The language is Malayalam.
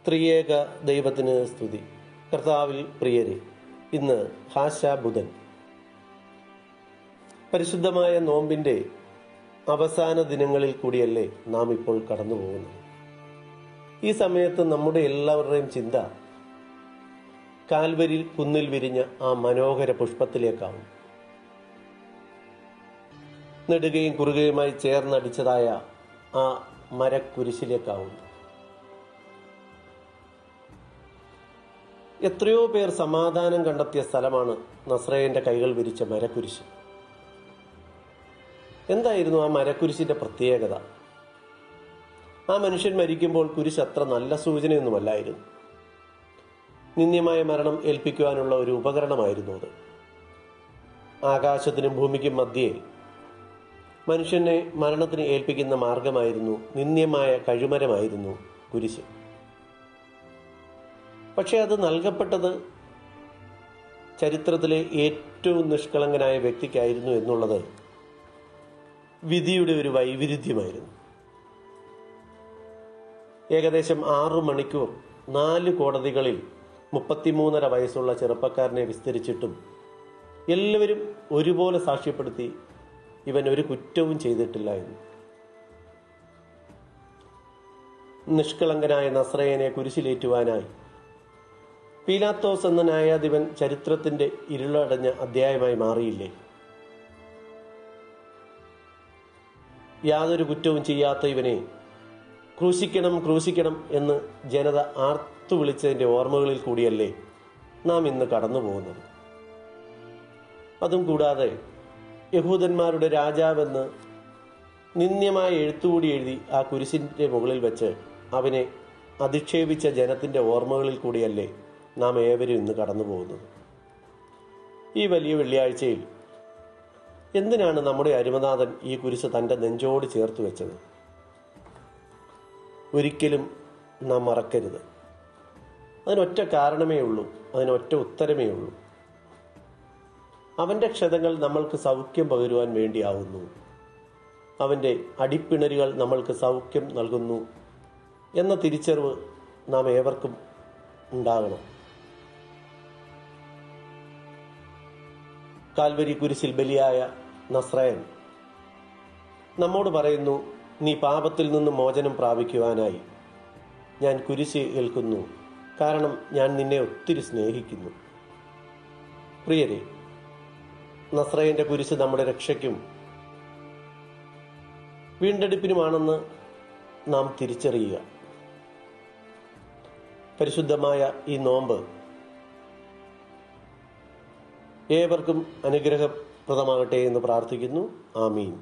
ത്രിയേക ദൈവത്തിന് സ്തുതി. കർത്താവിൽ പ്രിയരെ, ഇന്ന് ബുധൻ. പരിശുദ്ധമായ നോമ്പിൻ്റെ അവസാന ദിനങ്ങളിൽ കൂടിയല്ലേ നാം ഇപ്പോൾ കടന്നു പോകുന്നത്. ഈ സമയത്ത് നമ്മുടെ എല്ലാവരുടെയും ചിന്ത കാൽവരി കുന്നിൽ വിരിഞ്ഞ ആ മനോഹര പുഷ്പത്തിലേക്കാവും. നെടുകയും കുറുകയുമായി ചേർന്നടിച്ചതായ ആ മരക്കുരിശിലേക്കാവും. എത്രയോ പേർ സമാധാനം കണ്ടെത്തിയ സ്ഥലമാണ് നസ്രയന്റെ കൈകൾ വിരിച്ച മരക്കുരിശ്. എന്തായിരുന്നു ആ മരക്കുരിശിന്റെ പ്രത്യേകത? ആ മനുഷ്യൻ മരിക്കുമ്പോൾ കുരിശ് അത്ര നല്ല സൂചനയൊന്നുമല്ലായിരുന്നു. നിന്ദ്യമായ മരണം ഏൽപ്പിക്കുവാനുള്ള ഒരു ഉപകരണമായിരുന്നു അത്. ആകാശത്തിനും ഭൂമിക്കും മധ്യേ മനുഷ്യനെ മരണത്തിന് ഏൽപ്പിക്കുന്ന മാർഗമായിരുന്നു, നിന്ദ്യമായ കഴുമരമായിരുന്നു കുരിശ്. പക്ഷെ അത് നൽകപ്പെട്ടത് ചരിത്രത്തിലെ ഏറ്റവും നിഷ്കളങ്കനായ വ്യക്തിക്കായിരുന്നു എന്നുള്ളത് വിധിയുടെ ഒരു വൈവിധ്യമായിരുന്നു. ഏകദേശം 6 മണിക്കൂർ 4 കോടതികളിൽ 33.5 വയസ്സുള്ള ചെറുപ്പക്കാരനെ വിസ്തരിച്ചിട്ടും എല്ലാവരും ഒരുപോലെ സാക്ഷ്യപ്പെടുത്തി ഇവൻ ഒരു കുറ്റവും ചെയ്തിട്ടില്ല എന്ന്. നിഷ്കളങ്കനായ നസ്രയനെ കുരിശിലേറ്റുവാനായി പീലാത്തോസ് എന്ന ന്യായാധിപൻ ചരിത്രത്തിന്റെ ഇരുളടഞ്ഞ അധ്യായമായി മാറിയില്ലേ? യാതൊരു കുറ്റവും ചെയ്യാത്ത ഇവനെ ക്രൂശിക്കണം ക്രൂശിക്കണം എന്ന് ജനത ആർത്തു വിളിച്ചതിന്റെ ഓർമ്മകളിൽ കൂടിയല്ലേ നാം ഇന്ന് കടന്നു പോകുന്നത്. അതും കൂടാതെ യഹൂദന്മാരുടെ രാജാവെന്ന് നിന്ദ്യമായ എഴുത്തുകൂടി എഴുതി ആ കുരിശിന്റെ മുകളിൽ വെച്ച് അവനെ അധിക്ഷേപിച്ച ജനത്തിന്റെ ഓർമ്മകളിൽ കൂടിയല്ലേ നാം ഏവരും ഇന്ന് കടന്നു പോകുന്നത്. ഈ വലിയ വെള്ളിയാഴ്ചയിൽ എന്തിനാണ് നമ്മുടെ അരുമനാഥൻ ഈ കുരിശ് തൻ്റെ നെഞ്ചോട് ചേർത്ത് വെച്ചത്? ഒരിക്കലും നാം മറക്കരുത്. അതിനൊറ്റ കാരണമേ ഉള്ളൂ, അതിനൊറ്റ ഉത്തരമേ ഉള്ളൂ. അവൻ്റെ ക്ഷതങ്ങൾ നമ്മൾക്ക് സൗഖ്യം പകരുവാൻ വേണ്ടിയാവുന്നു. അവൻ്റെ അടിപ്പിണരുകൾ നമ്മൾക്ക് സൗഖ്യം നൽകുന്നു എന്ന തിരിച്ചറിവ് നാം ഏവർക്കും ഉണ്ടാകണം. കാൽവരി കുരിശിൽ ബലിയായ നസ്രയൻ നമ്മോട് പറയുന്നു, നീ പാപത്തിൽ നിന്ന് മോചനം പ്രാപിക്കുവാനായി ഞാൻ കുരിശ് ഏൽക്കുന്നു, കാരണം ഞാൻ നിന്നെ ഒത്തിരി സ്നേഹിക്കുന്നു. പ്രിയരെ, നസ്രയന്റെ കുരിശ് നമ്മുടെ രക്ഷയ്ക്കും വീണ്ടെടുപ്പിനുമാണെന്ന് നാം തിരിച്ചറിയുക. പരിശുദ്ധമായ ഈ നോമ്പ് ഏവർക്കും അനുഗ്രഹപ്രദമാകട്ടെ എന്ന് പ്രാർത്ഥിക്കുന്നു. ആമീൻ.